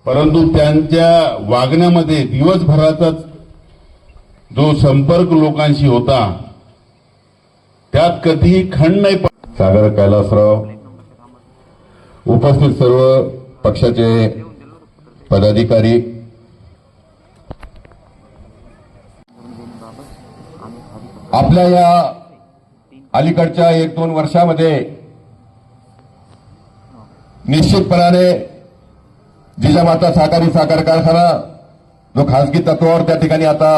परंतु त्यांच्या वागण्यामध्ये दिवसभराचा जो संपर्क लोकांशी होता त्यात कधीही खंड नाही. सागर कैलासराव, उपस्थित सर्व पक्षाचे पदाधिकारी, आपल्या या अलीकडच्या 1-2 वर्षामध्ये निश्चितपणाने जिजामाता सहकारी साखर कारखाना जो खासगी तत्वावर त्या ठिकाणी आता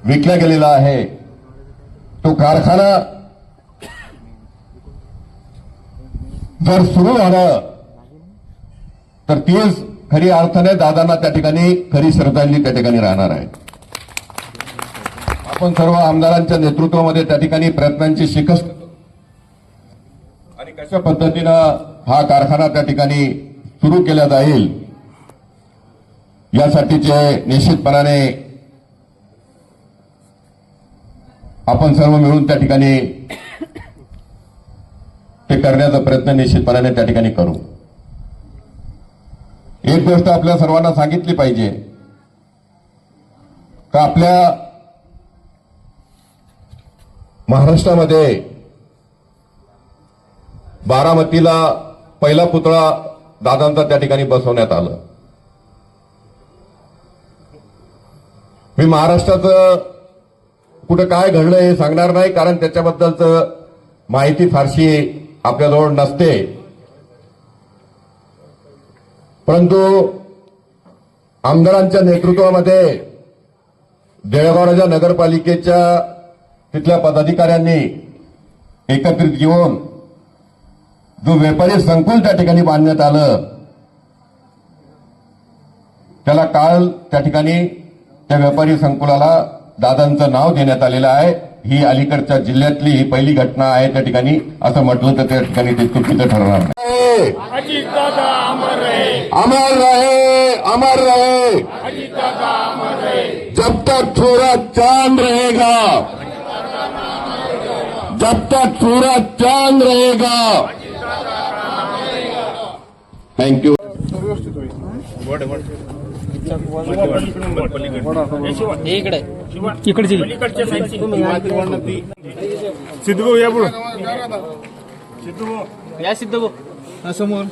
विकला गेलेला आहे, तो कारखाना जर सुरू झालं तर तीच खरी अर्थाने दादांना त्या ठिकाणी खरी श्रद्धांजली त्या ठिकाणी राहणार आहे. आपण सर्व आमदारांच्या नेतृत्वामध्ये त्या ठिकाणी प्रयत्नांची शिकस्त आणि कशा पद्धतीनं हा कारखाना त्या ठिकाणी सुरू केला जाईल यासाठीचे निश्चितपणाने आपण सर्व मिळून त्या ठिकाणी ते करण्याचा प्रयत्न निश्चितपणाने त्या ठिकाणी करू. एक गोष्ट आपल्या सर्वांना सांगितली पाहिजे का आपल्या महाराष्ट्रामध्ये बारामतीला पहिला पुतळा दादांचा त्या ठिकाणी बसवण्यात आलं. मी महाराष्ट्राचं कुठं काय घडलं हे सांगणार नाही, कारण त्याच्याबद्दलचं माहिती फारशी आपल्याजवळ नसते. परंतु आमदारांच्या नेतृत्वामध्ये देळगाव राजा नगरपालिकेच्या तिथल्या पदाधिकाऱ्यांनी एकत्रित येऊन जो व्यापारी संकुल त्या ठिकाणी बांधण्यात आलं, त्याला काल त्या ठिकाणी त्या व्यापारी संकुलाला दादांचं नाव देण्यात आलेलं आहे. ही अलीकडच्या जिल्ह्यातली ही पहिली घटना आहे त्या ठिकाणी. असं म्हटलं तर त्या ठिकाणी ते चुकीचं ठरणार नाही. अजितदादा अमर रहे, अमर रहे, अमर रहे. अजितदादा अमर रहे. जब तक सूरज चांद रहेगा, जब तक सूरज चांद रहेगा. थँक्यू. इकडची सिद्धू या पुढे, सिद्धू या सिद्ध समोर.